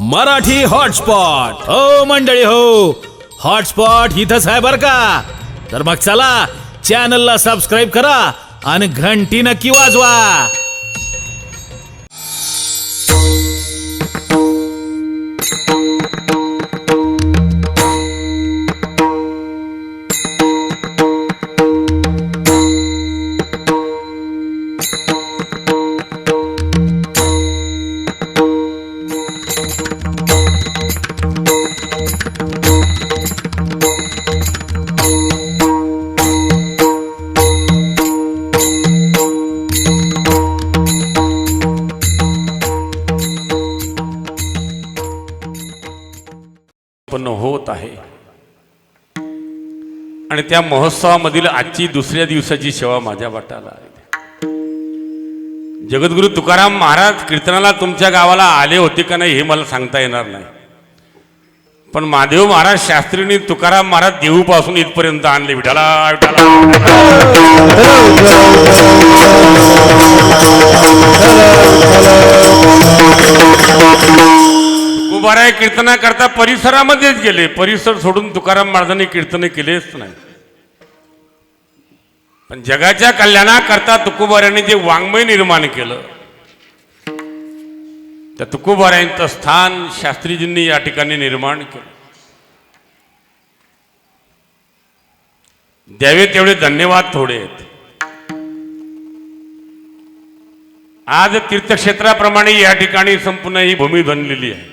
Marathi hotspot हो मंडळी हो, हॉटस्पॉट इथंच आहे बर का. तर मग चला चॅनलला सबस्क्राईब करा आणि घंटी नक्की वाजवा. होत आहे आणि त्या महोत्सवामधील आजची दुसऱ्या दिवसाची सेवा माझ्या वाट्याला आहे. जगद्गुरु तुकाराम महाराज कीर्तनाला तुमच्या गावाला आले होते का नाही हे मला सांगता येणार नाही, पण महादेव महाराज शास्त्रींनी तुकाराम महाराज देहूपासून इथपर्यंत आणले. विठाला तुकोबाराय कीर्तना करता परिसरामध्येच गेले. परिसर सोडून तुकाराम महाराजांनी कीर्तन केलेच नाही. पण जगाच्या कल्याणाकरता तुकोबारायांनी जे वाङ्मय निर्माण केलं, त्या तुकोबारायांचं स्थान शास्त्रीजींनी या ठिकाणी निर्माण केलं. द्यावे तेवढे धन्यवाद थोडे आहेत. आज तीर्थक्षेत्राप्रमाणे या ठिकाणी संपूर्ण ही भूमी बनलेली आहे.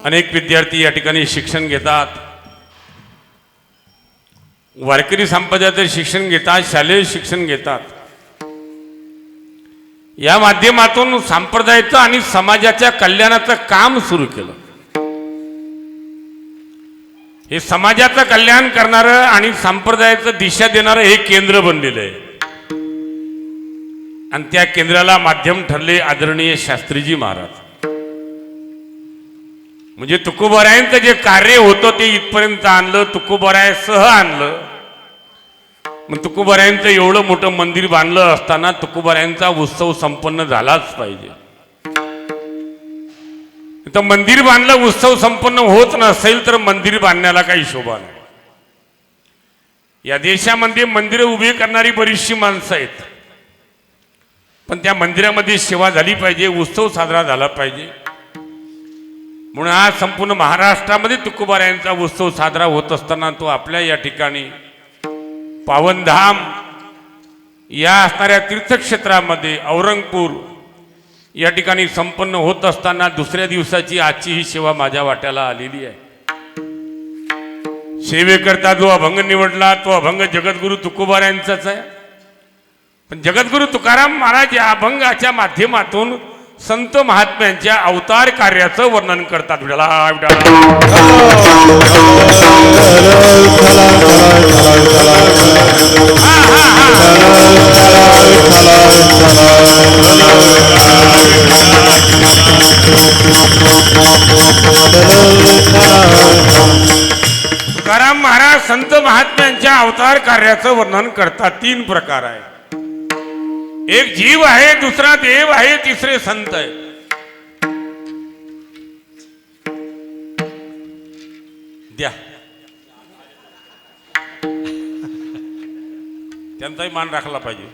अनेक विद्यार्थी या ठिकाणी शिक्षण घेतात, वारकरी संप्रदायाचे शिक्षण घेतात, शालेय शिक्षण घेतात. या माध्यमातून संप्रदायाचं आणि समाजाच्या कल्याणाचं काम सुरू केलं. हे समाजाचं कल्याण करणारं आणि संप्रदायाचं दिशा देणारं हे केंद्र बनलेलं आहे. आणि त्या केंद्राला माध्यम ठरले आदरणीय शास्त्रीजी महाराज. म्हणजे तुकोबारायांचं जे कार्य होतं ते इथपर्यंत आणलं, तुकोबारायासह आणलं. मग तुकोबारायांचं एवढं मोठं मंदिर बांधलं असताना तुकोबारायांचा उत्सव संपन्न झालाच पाहिजे. तर मंदिर बांधलं, उत्सव संपन्न होत नसेल तर मंदिर बांधण्याला काही शोभा नाही. या देशामध्ये मंदिरं उभी करणारी बरीचशी माणसं आहेत, पण त्या मंदिरामध्ये सेवा झाली पाहिजे, उत्सव साजरा झाला पाहिजे. म्हणून आज संपूर्ण महाराष्ट्रामध्ये तुकोबारायांचा उत्सव साजरा होत असताना तो आपल्या या ठिकाणी पावनधाम या असणाऱ्या तीर्थक्षेत्रामध्ये औरंगपूर या ठिकाणी संपन्न होत असताना दुसऱ्या दिवसाची आजची ही सेवा माझ्या वाट्याला आलेली आहे. सेवेकरता जो अभंग निवडला तो अभंग जगद्गुरु तुकोबारायांचाच आहे. पण जगद्गुरु तुकाराम महाराज या अभंगाच्या माध्यमातून संत महात्म्यांच्या अवतार कार्याचं वर्णन करतात. तुकाराम महाराज संत महात्म्यांच्या अवतार कार्याचं वर्णन करतात. 3 प्रकार आहे. एक जीव आहे, दुसरा देव आहे, तिसरे संत आहे. द्या त्यांचाही मान राखला पाहिजे.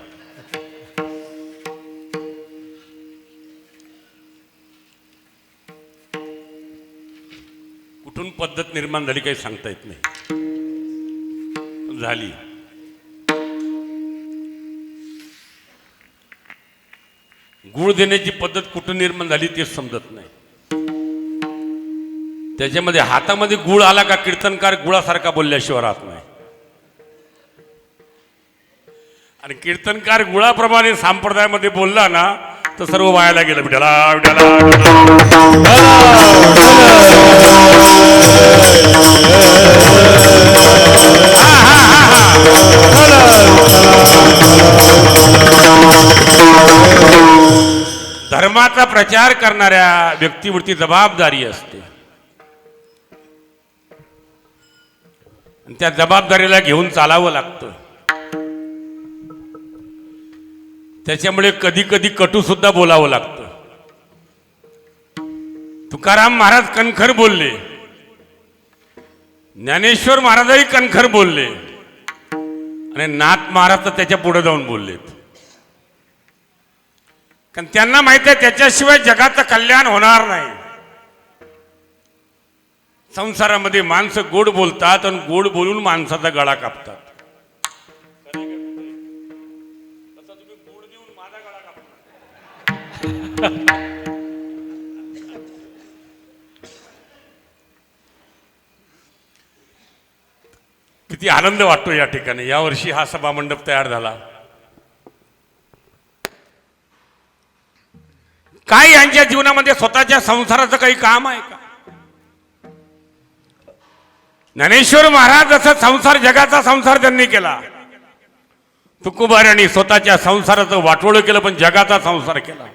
कुठून पद्धत निर्माण झाली काही सांगता येत नाही, झाली. गुळ देण्याची पद्धत कुठून निर्माण झाली ते समजत नाही. त्याच्यामध्ये हातामध्ये गुळ आला का कीर्तनकार गुळासारखा बोलल्याशिवाय राहत नाही. आणि कीर्तनकार गुळाप्रमाणे संप्रदायामध्ये बोलला ना तर सर्व वायाला गेलं. विठाला विठाला धर्माचा प्रचार करणाऱ्या व्यक्तीवरती जबाबदारी असते. त्या जबाबदारीला घेऊन चालावं लागतं. त्याच्यामुळे कधी कधी कटू सुद्धा बोलावं लागतं. तुकाराम महाराज कणखर बोलले, ज्ञानेश्वर महाराजही कणखर बोलले आणि नाथ महाराज तर त्याच्या पुढे जाऊन बोललेत. कारण त्यांना माहिती आहे त्याच्याशिवाय जगाचं कल्याण होणार नाही. संसारामध्ये माणसं गोड बोलतात आणि गोड बोलून माणसाचा गळा कापतात. किती आनंद वाटतो या ठिकाणी. यावर्षी हा सभा मंडप तयार झाला. काय यांच्या जीवनामध्ये स्वतःच्या संसाराचं काही काम आहे का? ज्ञानेश्वर महाराज जसा संसार, जगाचा संसार त्यांनी केला, तुकोबाऱ्यांनी स्वतःच्या संसाराचं वाटोळं केलं पण जगाचा संसार केला.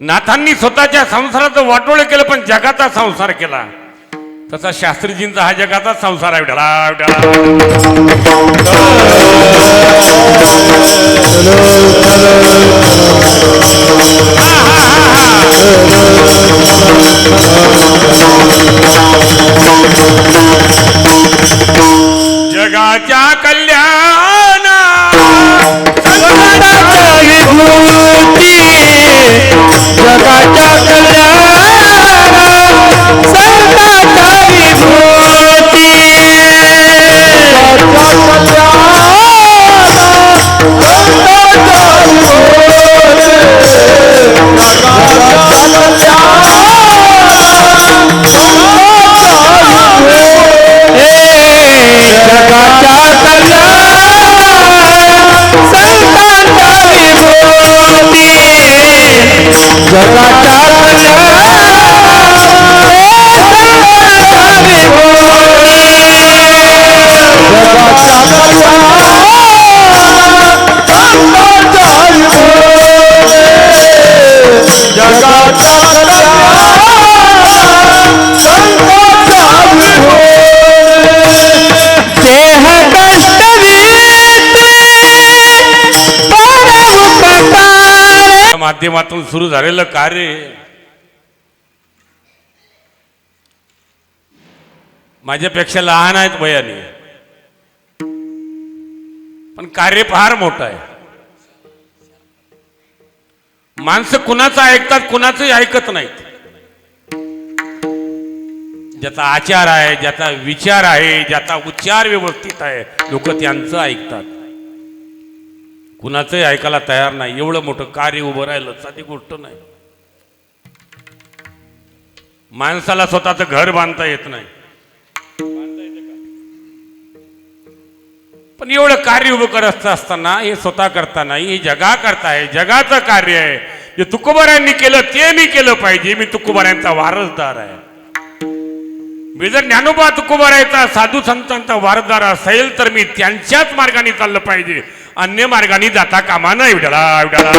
नाथांनी स्वतःच्या संसाराचं वाटोळं केलं पण जगाचा संसार केला. तसा शास्त्रीजींचा हा जगाचा संसार आहे. विठ्ठला जगाच्या कल्याणा जगाच्या विभूती, जगाच्या कल्याणा संतांच्या विभूती, माध्यमातून सुरू झालेलं कार्य माझ्यापेक्षा लहान आहेत वयाने, पण कार्य फार मोठं आहे. माणसं कुणाचं ऐकतात, कुणाचंही ऐकत नाहीत. ज्याचा आचार आहे, ज्याचा विचार आहे, ज्याचा उच्चार व्यवस्थित आहे, लोक त्यांचं ऐकतात. कुणाचंही ऐकायला तयार नाही. एवढं मोठं कार्य उभं राहिलं साधी गोष्ट नाही. माणसाला स्वतःचं घर बांधता येत नाही, पण एवढं कार्य उभं करत असताना, हे स्वतः करता नाही, हे जगा करताय, जगाचं कार्य आहे. जे तुकोबाऱ्यांनी केलं ते मी केलं पाहिजे. मी तुकोबाऱ्यांचा वारसदार आहे. मी जर ज्ञानोबा तुकोबाऱ्यांचा, साधू संतांचा वारसदार असेल तर मी त्यांच्याच मार्गाने चाललं पाहिजे, अन्य मार्गाने जाता कामा नाही. विठ्ठला विठ्ठला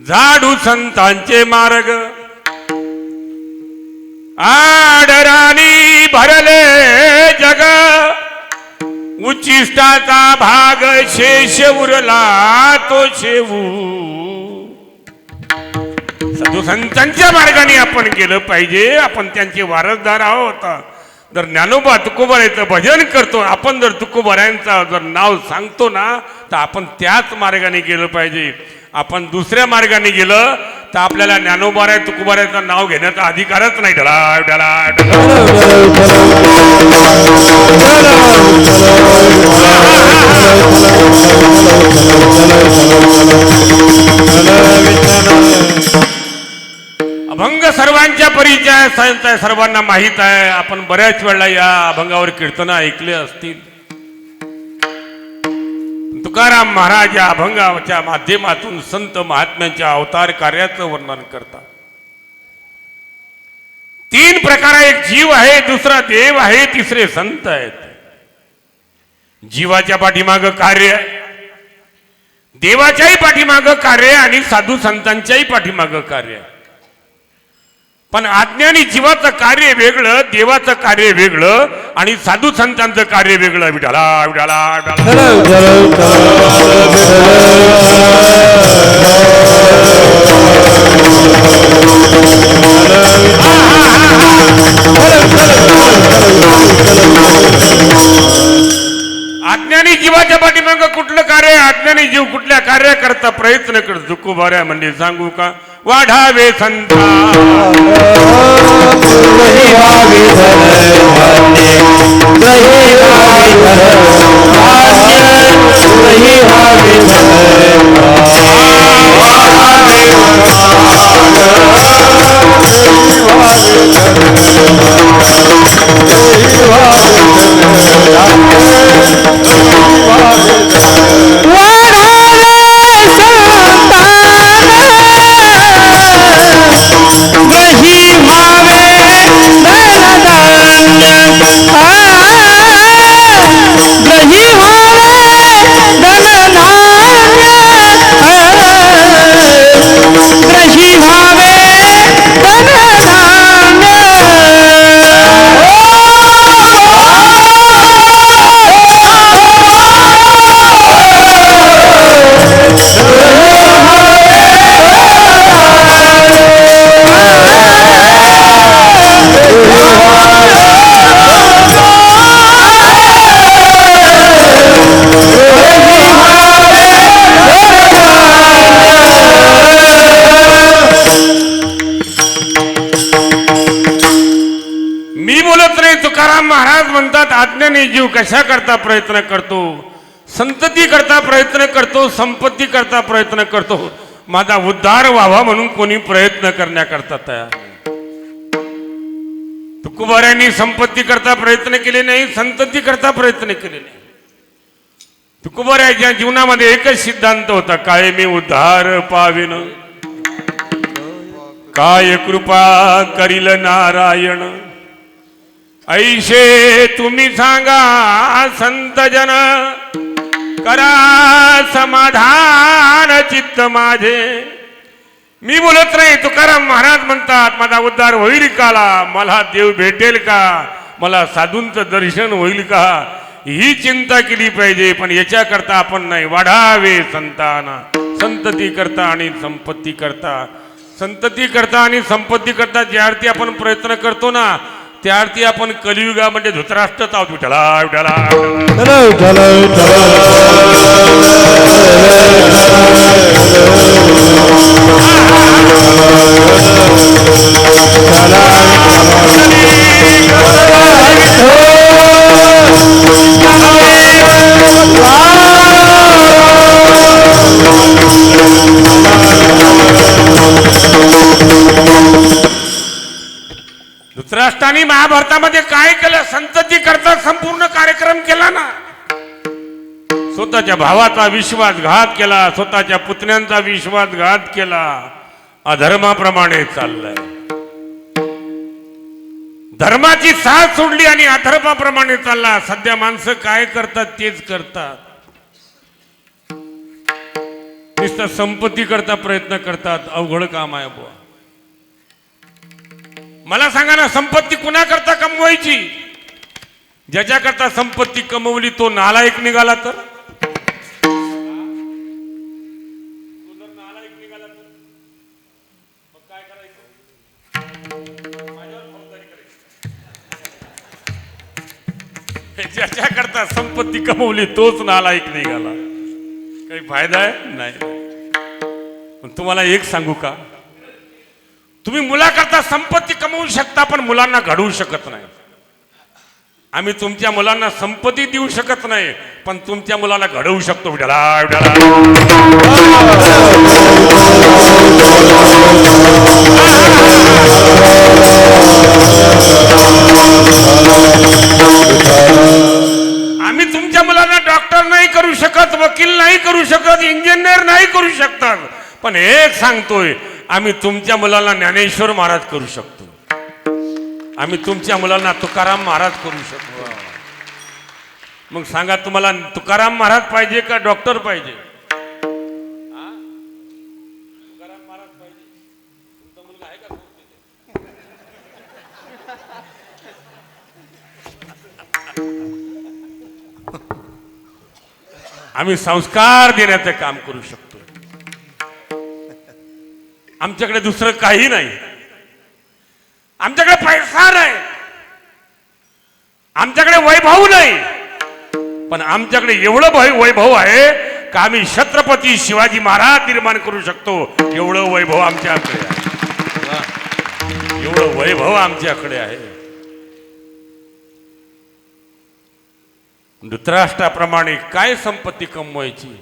झाडू संतांचे मार्ग आडराणी भरले जग, उच्चिष्टाचा भाग शेष उरला तो शेवू. साधू संतांच्या मार्गाने आपण गेलं पाहिजे. आपण त्यांचे वारसदार आहोत. जर ज्ञानोबा तुकोबाऱ्यांचं भजन करतो, आपण जर तुकोबाऱ्यांचं जर नाव सांगतो ना, तर आपण त्याच मार्गाने गेलं पाहिजे. आपण दुसऱ्या मार्गाने गेलं तर आपल्याला ज्ञानोबाऱ्या तुकोबाऱ्याचं नाव घेण्याचा अधिकारच नाही. ढला ढला अभंग सर्वांच्या परिचय सर्वांना माहीत आहे. आपण बऱ्याच वेळा या अभंगावर कीर्तन ऐकले असतील. तुकाराम महाराज या अभंगाच्या माध्यमातून संत महात्म्यांच्या अवतार कार्याचं वर्णन करतात. तीन प्रकार, एक जीव आहे, दुसरा देव आहे, तिसरे संत आहेत. जीवाच्या पाठीमाग कार्य आहे, देवाच्याही पाठीमाग कार्य आणि साधू संतांच्याही पाठीमाग कार्य आहे. पण अज्ञानी जीवाचं कार्य वेगळं, देवाचं कार्य वेगळं आणि साधू संतांचं कार्य वेगळं. विठाला विठाला अज्ञानी जीवाच्या पाठीमाग कुठलं कार्य, अज्ञानी जीव कुठल्या कार्य करता प्रयत्न करतो. तुकोबाऱ्या म्हणजे सांगू का, वाढावे संता अज्ञानी जीव कशा करता प्रयत्न करतो, संतती करता प्रयत्न करतो, संपत्ती करता प्रयत्न करतो. माझा उद्धार व्हावा म्हणून कोणी प्रयत्न करण्याकरता तयार. तुकोबाऱ्यांनी संपत्ती करता प्रयत्न केले नाही, संतती करता प्रयत्न केले नाही. तुकोबाऱ्याच्या जीवनामध्ये एकच सिद्धांत होता, काय मी उद्धार पावेन, काय कृपा करील नारायण. ऐशे तुम्ही सांगा संत जन, करा समाधान चित्त माझे. मी बोलत नाही, तुकाराम महाराज म्हणतात माझा उद्धार होईल काला, मला देव भेटेल का, मला साधूंचं दर्शन होईल का, ही चिंता केली पाहिजे. पण याच्या करता आपण नाही, वाढावे संताना, संतती करता आणि संपत्ती करता, संतती करता आणि संपत्ती करता ज्या अर्थी आपण प्रयत्न करतो ना, त्या अर्थी आपण कलियुगामध्ये धृतराष्ट्रच आहोत. विठ्ठला विठ्ठला धृतराष्ट्राने महाभारतामध्ये काय केलं, संतती करता संपूर्ण कार्यक्रम केला ना. स्वतःच्या भावाचा विश्वासघात केला, स्वतःच्या पुतण्यांचा विश्वासघात केला, अधर्माप्रमाणे चाललाय. धर्माची साथ सोडली आणि अधर्माप्रमाणे चालला. सध्या माणसं काय करतात तेच करतात, नुसतं संपत्ती करता प्रयत्न करतात. अवघड काम आहे बुवा. मला सांगा ना, संपत्ती कुणा करता कमवायची? ज्याच्या करता संपत्ती कमवली तो नालायक निघाला तर, ज्याच्या करता संपत्ती कमवली तोच नालायक निघाला. काही फायदा आहे नाही. पण तुम्हाला एक सांगू का, तुम्ही मुलाकरता संपत्ती कमवू शकता पण मुलांना घडवू शकत नाही. आम्ही तुमच्या मुलांना संपत्ती देऊ शकत नाही पण तुमच्या मुलाला घडवू शकतो. विठाला विठाला आम्ही तुमच्या मुलांना डॉक्टर नाही करू शकत, वकील नाही करू शकत, इंजिनियर नाही करू शकतात. पण एक सांगतोय, आम्ही तुमच्या मुलाला ज्ञानेश्वर महाराज करू शकतो. आम्ही तुमच्या मुलांना तुकाराम महाराज करू शकतो. मग सांगा, तुम्हाला तुकाराम महाराज पाहिजे का डॉक्टर पाहिजे? तुकाराम महाराज पाहिजे. तुमचा मुलगा आहे का? आम्ही संस्कार देण्याचं काम करू शकतो. आमच्याकडे दुसरं काही नाही. आमच्याकडे पैसा नाही, आमच्याकडे वैभव नाही, पण आमच्याकडे एवढं वैभव आहे का आम्ही छत्रपती शिवाजी महाराज निर्माण करू शकतो. एवढं वैभव आमच्याकडे आहे. एवढं वैभव आमच्याकडे आहे. धृतराष्ट्राप्रमाणे काय संपत्ती कमवायची?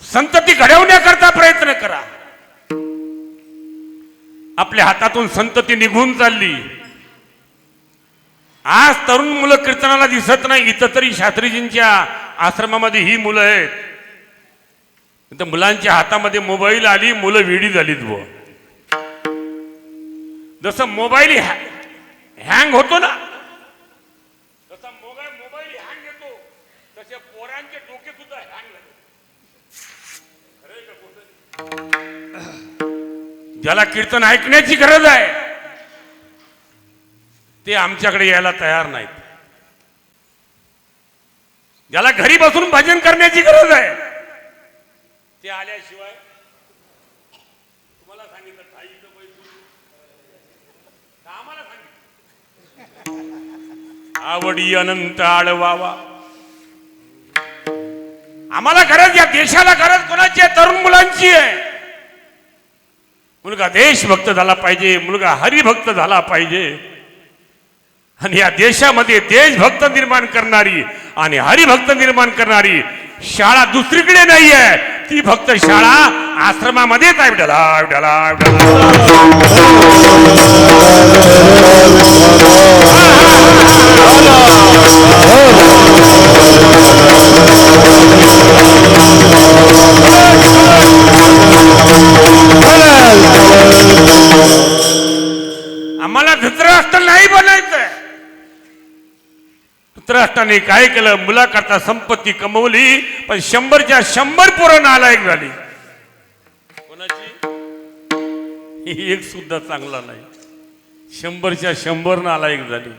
संतती घडवण्याकरता प्रयत्न करा. आपल्या हातातून संतती निघून चालली. आज तरुण मुलं कीर्तनाला दिसत नाही. इथं तरी शास्त्रीजींच्या आश्रमामध्ये ही मुलं आहेत. मुलांच्या हातामध्ये मोबाईल आली, मुलं वेडी झालीत. जसं मोबाईल हँग होतो ना, तसा मोबाईल हँग येतो, तसे पोरांचे डोके सुद्धा हँग झाले. ज्याला कीर्तन ऐकण्याची गरज आहे ते आमच्याकडे यायला तयार नाहीत. ज्याला घरी बसून भजन करण्याची गरज आहे ते आल्याशिवाय, तुम्हाला सांगितलं आम्हाला सांगितलं आवडी अनंत आळवावा. आम्हाला गरज, या देशाला गरज कोणाची आहे? तरुण मुलांची आहे. मुलगा देशभक्त झाला पाहिजे, मुलगा हरिभक्त झाला पाहिजे. आणि या देशामध्ये देशभक्त निर्माण करणारी आणि हरिभक्त निर्माण करणारी शाळा दुसरीकडे नाही आहे. ती फक्त शाळा आश्रमामध्येच आहे. आम्हाला धृतराष्ट्र नाही बनायचंय. धृतराष्ट्राने काय केलं? मुलाकरता संपत्ती कमवली, पण 100च्या 100 पोरं नालायक झाली. कोणाची? एक सुद्धा चांगला नाही. 100च्या 100 नालायक झाली.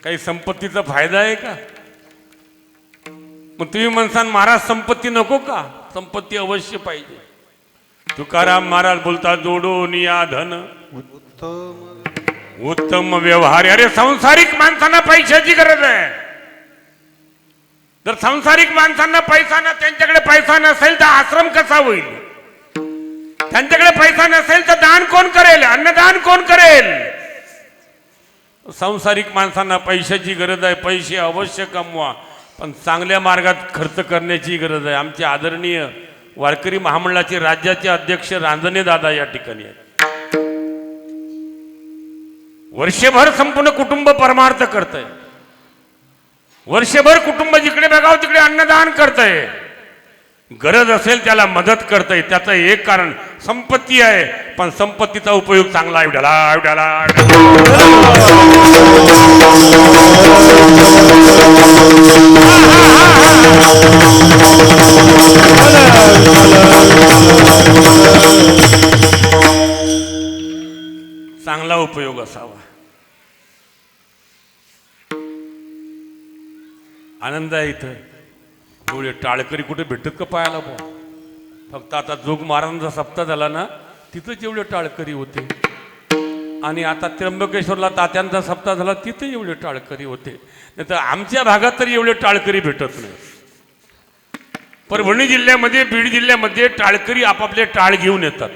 काही संपत्तीचा फायदा आहे का? मग तुम्ही म्हणसान महाराज संपत्ती नको का? संपत्ती अवश्य पाहिजे. तुकाराम महाराज बोलतात, जोडून या धन उत्तम व्यवहार. अरे सांसारिक माणसांना पैशाची गरज आहे. जर सांसारिक माणसांना पैसा ना, त्यांच्याकडे पैसा नसेल तर आश्रम कसा होईल? त्यांच्याकडे पैसा नसेल तर दान कोण करेल? अन्नदान कोण करेल? सांसारिक माणसांना पैशाची गरज आहे. पैसे अवश्य कमवा, पण चांगल्या मार्गात खर्च करण्याची गरज आहे. आमचे आदरणीय वारकरी महामंडळाचे राज्याचे अध्यक्ष रांजणे दादा या ठिकाणी आहेत. वर्षभर संपूर्ण कुटुंब परमार्थ करतंय. वर्षभर कुटुंब जिकडे बघावं तिकडे अन्नदान करतंय. गरज असेल त्याला मदत करतंय. त्याचं एक कारण संपत्ती आहे, पण संपत्तीचा उपयोग चांगला आहे. चांगला उपयोग असावा. आनंद आहे इथं. एवढे टाळकरी कुठे भेटत का पाहायला? फक्त आता जोग महाराजांचा सप्ताह झाला ना, तिथंच एवढे टाळकरी होते. आणि आता त्र्यंबकेश्वरला तात्यांचा सप्ताह झाला, तिथे एवढे टाळकरी होते. नाही तर आमच्या भागात तरी एवढे टाळकरी भेटत नाही. परभणी जिल्ह्यामध्ये, बीड जिल्ह्यामध्ये टाळकरी आपापले टाळ घेऊन येतात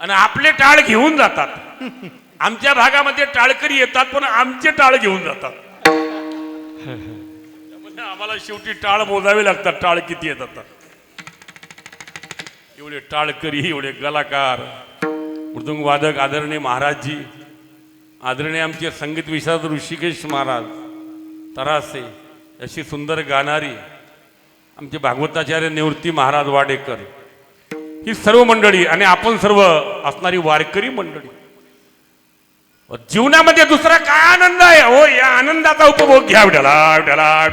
आणि आपले टाळ घेऊन जातात. आमच्या भागामध्ये टाळकरी येतात पण आमचे टाळ घेऊन जातात. आम्हाला शेवटी टाळ मोजावे लागतात, टाळ किती येतात. एवढे टाळकरी, एवढे कलाकार, मृदुंग वादक आदरणीय महाराजजी, आदरणीय आमचे संगीत विशारद ऋषिकेश महाराज तरासे, अशी सुंदर गाणारी आमचे भागवताचार्य निवृत्ती महाराज वाडेकर, ही सर्व मंडळी आणि आपण सर्व असणारी वारकरी मंडळी, जीवनामध्ये दुसरा काय आनंद आहे हो, या आनंदाचा उपभोग घ्या विठ्ठला विठ्ठला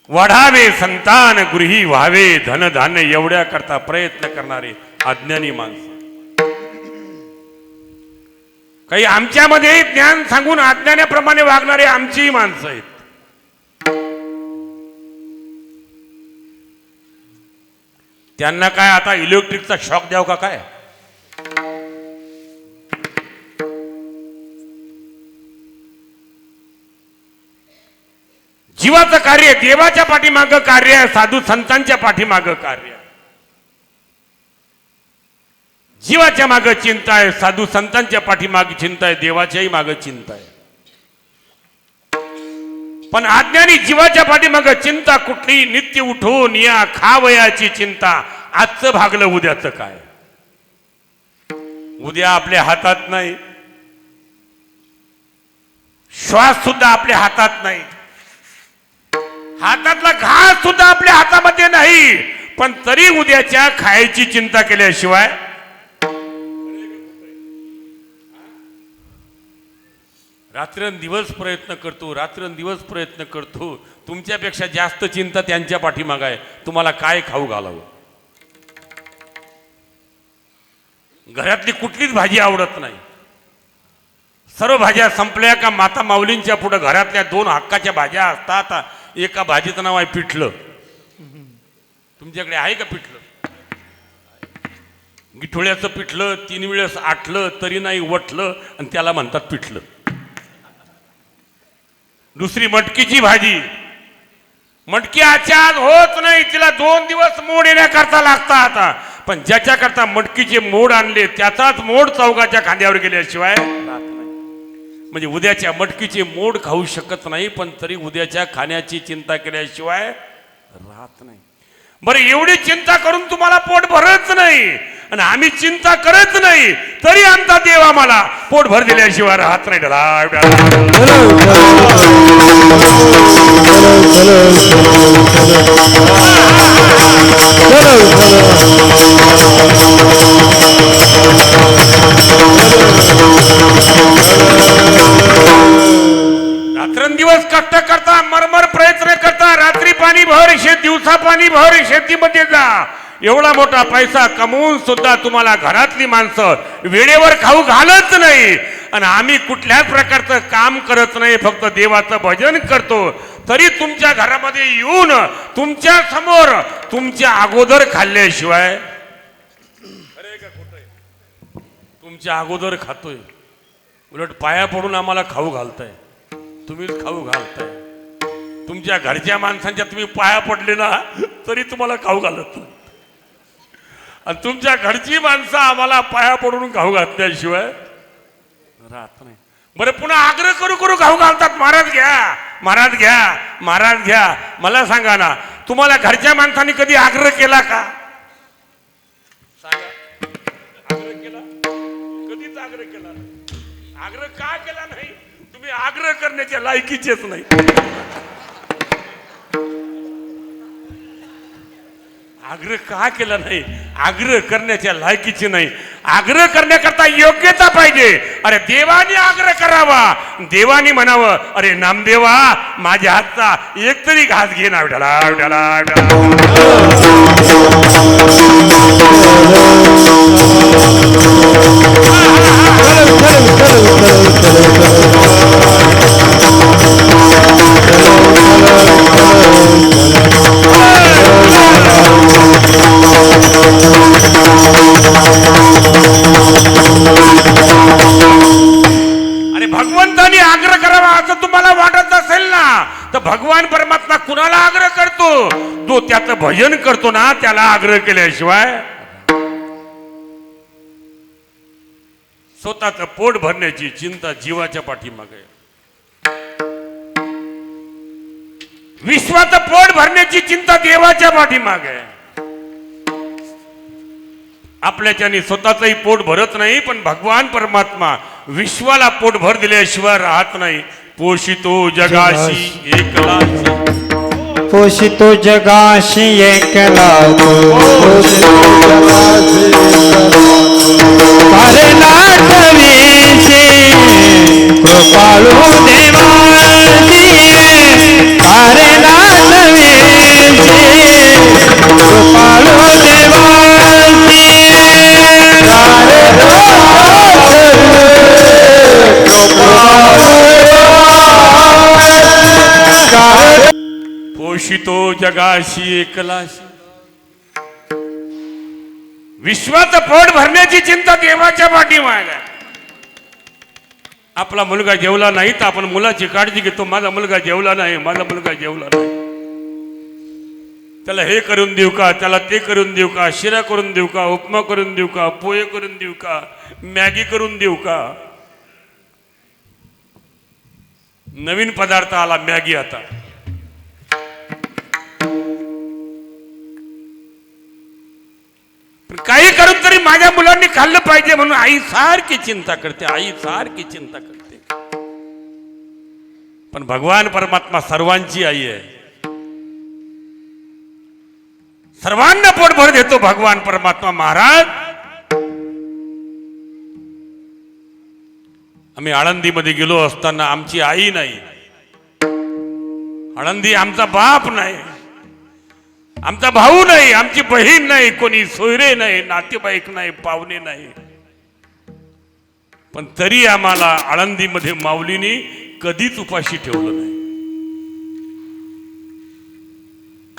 वाढावे संतान गृही व्हावे धन धान्य एवढ्या करता प्रयत्न करणारे अज्ञानी माणसं, काही आमच्यामध्ये ज्ञान सांगून अज्ञानाप्रमाणे वागणारे आमचीही माणसं आहेत. त्यांना काय आता इलेक्ट्रिकचा शॉक द्याव का काय? जीवाचं कार्य देवाच्या पाठीमागं कार्य आहे, साधू संतांच्या पाठीमागं कार्य. जीवाच्या मागं चिंता आहे, साधू संतांच्या पाठीमागे चिंता आहे, देवाच्याही मागं चिंता आहे. पण अज्ञानी जीवाच्या पाठीमागं चिंता कुठली? नित्य उठून या खावयाची चिंता. आजचं भागलं उद्याचं काय? उद्या आपल्या हातात नाही, श्वास सुद्धा आपल्या हातात नाही, हातातला घास सुद्धा आपल्या हातामध्ये नाही. पण तरी उद्याच्या खायची चिंता केल्याशिवाय रात्रंदिवस प्रयत्न करतो, रात्रंदिवस प्रयत्न करतो. तुमच्यापेक्षा जास्त चिंता त्यांच्या पाठीमाग आहे, तुम्हाला काय खाऊ घालावं. घरातली कुठलीच भाजी आवडत नाही. सर्व भाज्या संपल्या का माता माऊलींच्या पुढे घरातल्या 2 हक्काच्या भाज्या असतात. एका भाजीचं नाव आहे पिठलं. तुमच्याकडे आहे का पिठलं? गिठोळ्याचं पिठलं 3 वेळेस आटलं तरी नाही वटलं आणि त्याला म्हणतात पिठलं. दुसरी मटकीची भाजी, मटकी आचार होत नाही, तिला 2 दिवस मोड येण्याकरता लागतात. पण ज्याच्याकरता मटकीचे मोड आणले त्याचाच मोड चौघाच्या खांद्यावर गेल्याशिवाय राहत नाही. म्हणजे उद्याच्या मटकीचे मोड खाऊ शकत नाही, पण तरी उद्याच्या खाण्याची चिंता केल्याशिवाय राहत नाही. बरं, एवढी चिंता करून तुम्हाला पोट भरत नाही आणि आम्ही चिंता करत नाही तरी आमचा देव आम्हाला पोट भर दिल्याशिवाय राहत नाही. रात्रंदिवस कष्ट करता, मरमर प्रयत्न करता, रात्री पाणी भर दिवसा पाणी भर शेतीमध्ये जा, एवढा मोठा पैसा कमवून सुद्धा तुम्हाला घरातली माणसं वेळेवर खाऊ घालत नाही आणि आम्ही कुठल्याच प्रकारचं काम करत नाही, फक्त देवाचं भजन करतो. तरी तुमच्या घरामध्ये येऊन तुमच्या समोर तुमच्या अगोदर खाल्ल्याशिवाय तुमच्या अगोदर खातोय, उलट पाया पडून आम्हाला खाऊ घालताय, तुम्हीच खाऊ घालताय. तुमच्या घरच्या माणसांच्या तुम्ही पाया पडले ना तरी तुम्हाला खाऊ घालत नाही आणि तुमच्या घरची माणसं आम्हाला पाया पडून खाऊ घातल्याशिवाय राहत नाही. बरं, पुन्हा आग्रह करू करू खाऊ घालतात. महाराज घ्या, महाराज घ्या, महाराज घ्या. मला सांगा ना, तुम्हाला घरच्या माणसांनी कधी आग्रह केला का? सांगा, आग्रह केला? कधीच आग्रह केला नाही. आग्रह का केला नाही? तुम्ही आग्रह करण्याच्या लायकीचेच नाही. आग्रह का केला नाही? आग्रह करण्याच्या लायकीचे नाही. आग्रह करण्याकरता योग्यता पाहिजे. अरे देवाने आग्रह करावा, देवाने म्हणावं, अरे नामदेवा माझ्या हातचा एक तरी घास घे ना विठ्ठला विठ्ठला. अरे भगवंतानी आग्रह करावा असं तुम्हाला वाटत असेल ना, तर भगवान परमात्मा कुणाला आग्रह करतो? तो त्याचं भजन करतो ना त्याला आग्रह केल्याशिवाय स्वतःचं पोट भरण्याची चिंता जीवाच्या पाठीमागे. विश्वाचं पोट भरण्याची चिंता देवाच्या पाठीमागे आहे. आपल्याच्याने स्वतःचंही पोट भरत नाही, पण भगवान परमात्मा विश्वाला पोट भर दिल्याशिवाय राहत नाही. पोषितो जगाशी एकलाची, पोषितो जगाशी एकला अरे नाटवीशी कृपाळू देवाची, अरे नाटवीशी कृपाळू देवाची, पोषितो जगाशी एकलाशी. विश्वाचं पोट भरण्याची चिंता देवाच्या पाठीमागे आहे. आपला मुलगा जेवला नाही तर आपण मुलाची काळजी घेतो. माझा मुलगा जेवला नाही, माझा मुलगा जेवला नाही, त्याला हे करून देऊ का, त्याला ते करून देऊ का, शिरा करून देऊ का, उपमा करून देऊ का, पोहे करून देऊ का, मॅगी करून देऊ का. नवीन पदार्थ आला मॅगी. आता काही करून तरी माझ्या मुलांनी खाल्लं पाहिजे म्हणून आई सारखी चिंता करते, आई सारखी चिंता करते. पण भगवान परमात्मा सर्वांची आई आहे, सर्वांना पोटभर देतो भगवान परमात्मा. महाराज, आम्ही आळंदीमध्ये गेलो असताना आमची आई नाही, आळंदी आमचा बाप नाही, आमचा भाऊ नाही, आमची बहीण नाही, कोणी सोयरे नाही, नातेवाईक नाही, पाहुणे नाही, पण तरी आम्हाला आळंदीमध्ये माऊलीनी कधीच उपाशी ठेवलं नाही.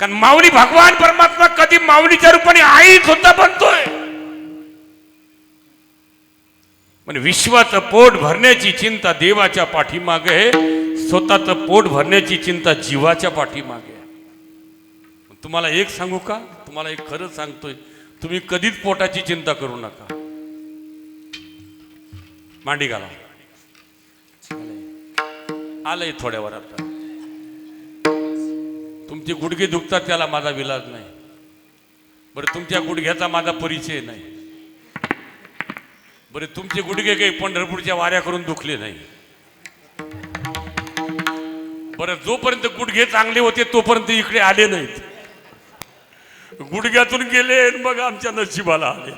कारण माऊली भगवान परमात्मा कधी माऊलीच्या रूपाने आई सुद्धा बनतोय. पण विश्वाचं पोट भरण्याची चिंता देवाच्या पाठीमागे आहे, स्वतःचं पोट भरण्याची चिंता जीवाच्या पाठीमागे आहे. तुम्हाला एक सांगू का, तुम्हाला एक खरं सांगतोय, तुम्ही कधीच पोटाची चिंता करू नका. मांडी घाला, आलंय थोड्यावर. आता तुमचे गुडघे दुखतात त्याला माझा विलाज नाही. बरं, तुमच्या गुडघ्याचा माझा परिचय नाही. बरं, तुमचे गुडघे काही पंढरपूरच्या वाऱ्या करून दुखले नाही. बरं, जोपर्यंत गुडघे चांगले होते तोपर्यंत इकडे आले नाहीत. गुडघ्यातून गेले मग आमच्या नशिबाला आले.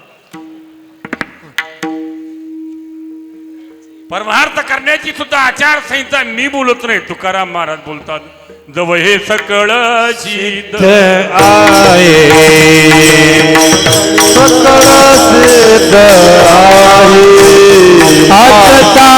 परमार्थ करण्याची सुद्धा आचारसंहिता मी बोलत नाही, तुकाराम महाराज बोलतात. जव हे सकळ सिद्ध आहे, सकळ सिद्ध आहे, आता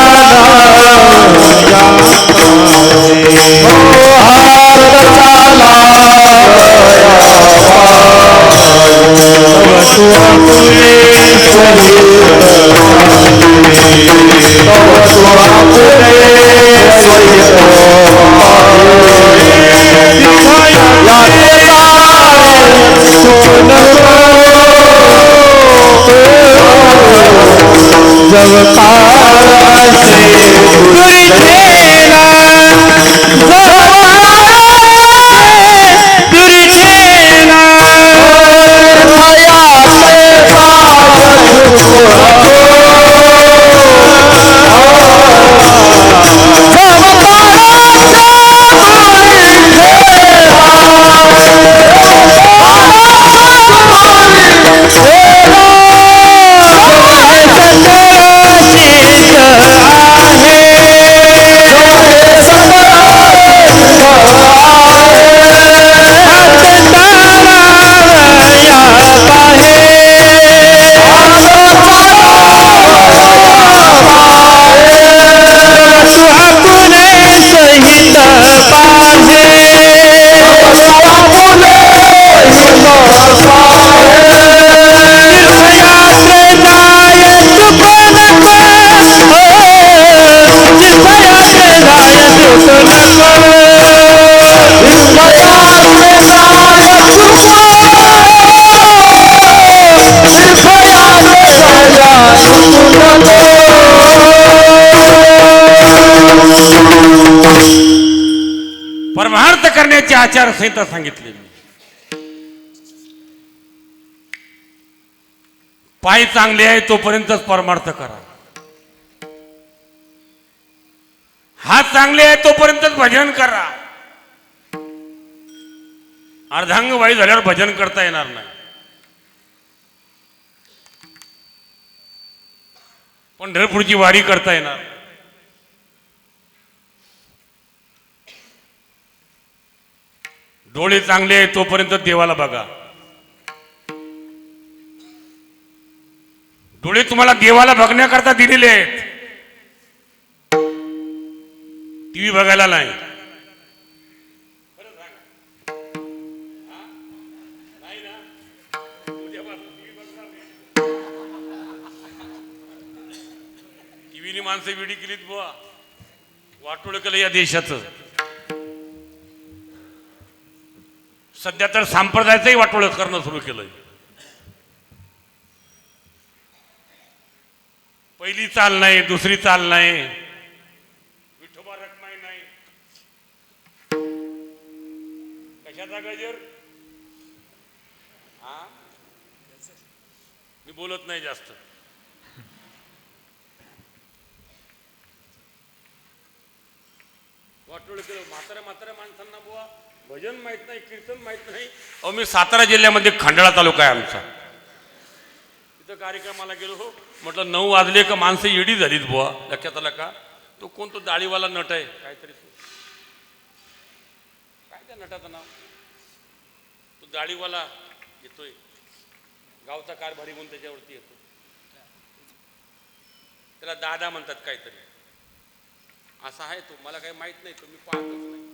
आचारसंहिता सांगितली मी. पाय चांगले आहे तोपर्यंतच परमार्थ करा. हात चांगले आहे तोपर्यंतच भजन करा. अर्धांग वाई झाल्यावर भजन करता येणार नाही. पंढरपूरची वारी करता येणार. डोळे चांगले आहेत तोपर्यंत देवाला बघा. डोळे तुम्हाला देवाला बघण्याकरता दिलेले आहेत, टीव्ही बघायला नाही. टीव्हीने माणसं वेडी केलीत बुवा. वाटोळ केलं या देशाचं. सध्या तर संप्रदायाचंही वाटोळ करणं सुरू केलंय. पहिली चाल नाही, दुसरी चाल नाही, विठोबा रखमाई नाही. कशाचा गजर? हा, मी बोलत नाही जास्त. वाटोळ केलं. म्हाताऱ्या माणसांना बुवा भजन माहित नाही, कीर्तन माहित नाही. अहो, मी सातारा जिल्ह्यामध्ये खंडाळा तालुका आहे आमचा. तिथं कार्यक्रमाला गेलो. हो, म्हटलं 9 वाजले का माणसं येडी झालीत बुवा. लक्षात आलं का? तो कोण तो दाढीवाला नट आहे काहीतरी. काय त्या नटाचं नाव? तो दाढीवाला येतोय, गावचा कारभारी म्हणून त्याच्यावरती येतो. त्याला दादा म्हणतात काहीतरी. असा आहे तो. मला काही माहित नाही, तो मी पाहतच नाही.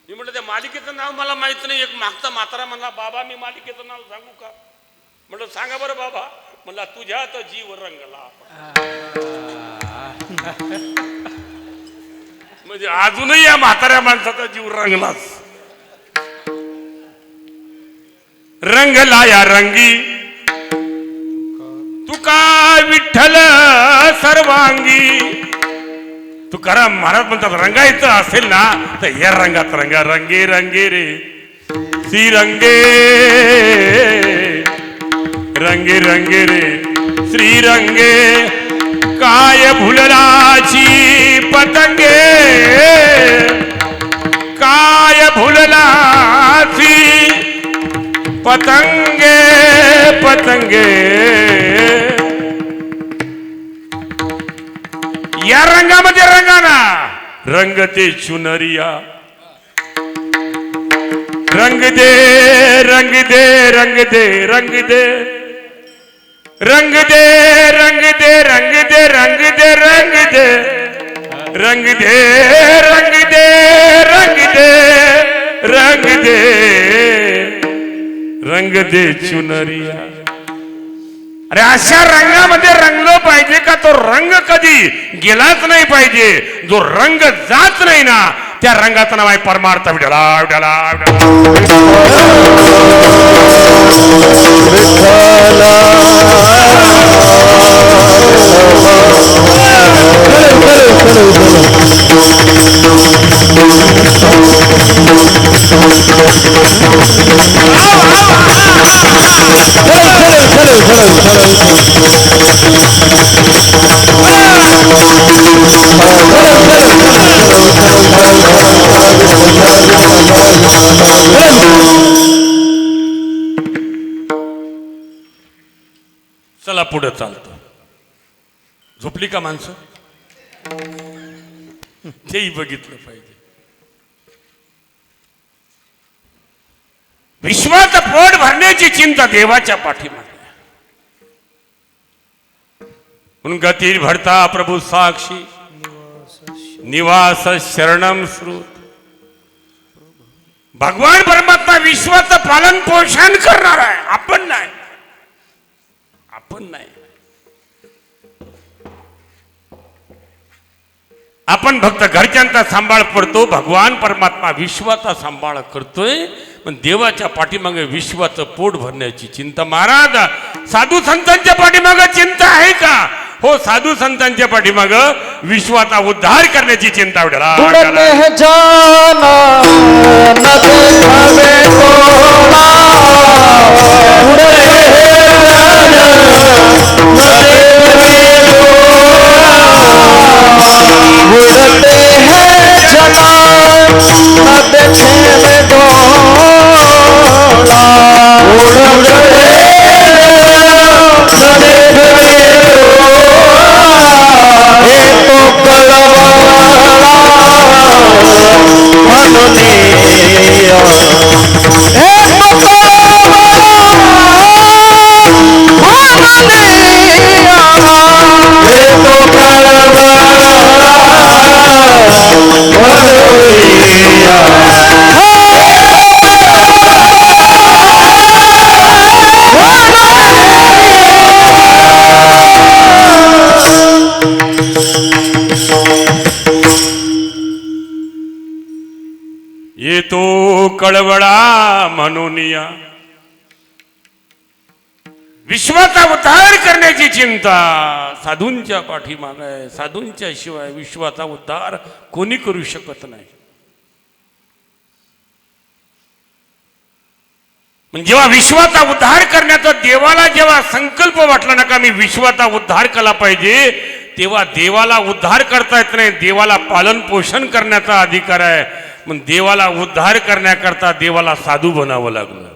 मी म्हटलं त्या मालिकेचं नाव मला माहित नाही. एक मागचा म्हातारा म्हणला, बाबा मी मालिकेचं नाव सांगू का? म्हटलं सांगा बरं बाबा. म्हणला तुझ्यात जीव रंगला. म्हणजे अजूनही या म्हाताऱ्या माणसाचा जीव रंगलाच. रंगला या रंगी तुका विठ्ठल सर्वांगी. तुकाराम महाराज म्हणतात रंगायचं असेल ना तर या रंगात रंगा. रंगे रंगे रे श्रीरंगे, रंगे रंगे रे श्रीरंगे. काय भुललाची पतंगे, काय भुललाची पतंगे पतंगे. या रंगामध्ये रंगाना रंगते चुनरिया. रंग दे रंग दे रंग दे रंग दे रंग दे रंग दे रंग दे रंग दे रंग दे रंग दे रंग दे रंग दे रंग दे रंग दे चुनरिया. अरे अशा रंगामध्ये रंगलो पाहिजे का? तो रंग कधी गेलाच नाही पाहिजे. जो रंग जात नाही ना त्या रंगाचं नाव आहे परमार्थ. विठला विठला चला पुढे चालतो. झोपली का माणसं? तेही बघितलं पाहिजे. विश्वाचं पोट भरण्याची चिंता देवाच्या पाठीमागे. म्हणून गती भरता प्रभू साक्षी निवास शरणम श्रुत. भगवान परमात्मा विश्वाचं पालन पोषण करणार आहे. आपण नाही, आपण नाही. आपण फक्त घरच्यांचा सांभाळ करतो. भगवान परमात्मा विश्वाचा सांभाळ करतोय. पण देवाच्या पाठीमागे विश्वाचं पोट भरण्याची चिंता. महाराज साधू संतांच्या पाठीमागे चिंता आहे का? हो साधू संतांच्या पाठीमाग विश्वाचा उद्धार करण्याची चिंता उडाला उड़ते हैं जाना न देखावे तोड़ा उड़ते हैं जाना न देखावे तोड़ा उड़ते हैं जाना न देखावे तोड़ा उड़ते ये तो कलवाड़ा मनोनिया ये तो ये तो कळवळा म्हणूनिया विश्वाचा उद्धार करण्याची चिंता साधूंच्या पाठीमाग आहे साधूंच्या शिवाय विश्वाचा उद्धार कोणी करू शकत नाही म्हणजे जेव्हा विश्वाचा उद्धार करण्याचा देवाला जेव्हा संकल्प वाटला ना का मी विश्वाचा उद्धार केला पाहिजे तेव्हा देवाला उद्धार करता येत नाही देवाला पालन पोषण करण्याचा अधिकार आहे मग देवाला उद्धार करण्याकरता देवाला साधू बनावं लागलं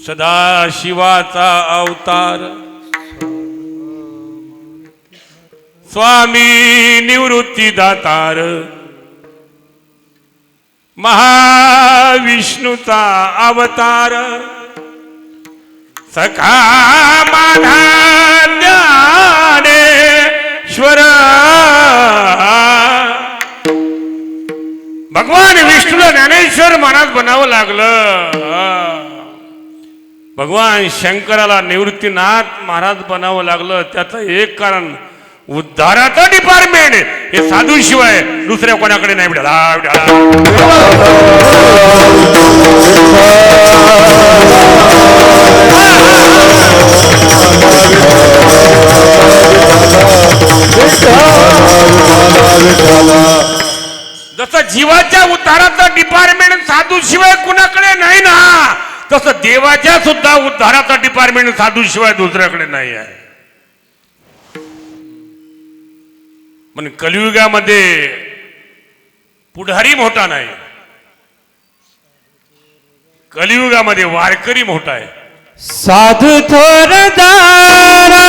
सदा शिवाचा अवतार स्वामी निवृत्ती दातार महाविष्णूचा अवतार सखा माझा ज्ञानेश्वर भगवान विष्णूला ज्ञानेश्वर महाराज बनावं लागलं भगवान शंकराला निवृत्तीनाथ महाराज बनावं लागलं त्याचं एक कारण उद्धाराचं डिपार्टमेंट हे साधू शिवाय दुसऱ्या कोणाकडे नाही मिळाला जसं जीवाच्या उद्धाराचं डिपार्टमेंट साधू शिवाय कुणाकडे नाही ना तसं देवाच्या सुद्धा उद्धाराचा डिपार्टमेंट साधू शिवाय दुसऱ्याकडे नाही आहे पण कलियुगामध्ये पुढारी मोठा नाही कलियुगामध्ये वारकरी मोठा आहे साधू थोर दारा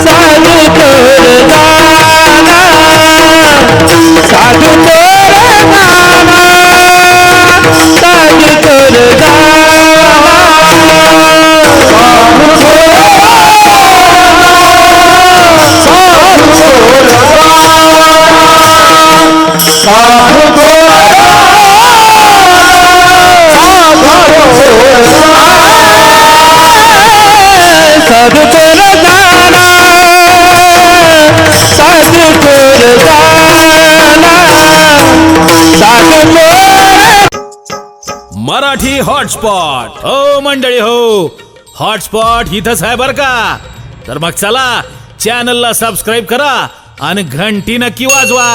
साधू थोर दारा साधू थोर दारा साधू थोर मराठी हॉटस्पॉट हो मंडळी हो हॉटस्पॉट इथंच आहे बर का तर मग चला चॅनलला सबस्क्राईब करा आणि घंटी नक्की वाजवा.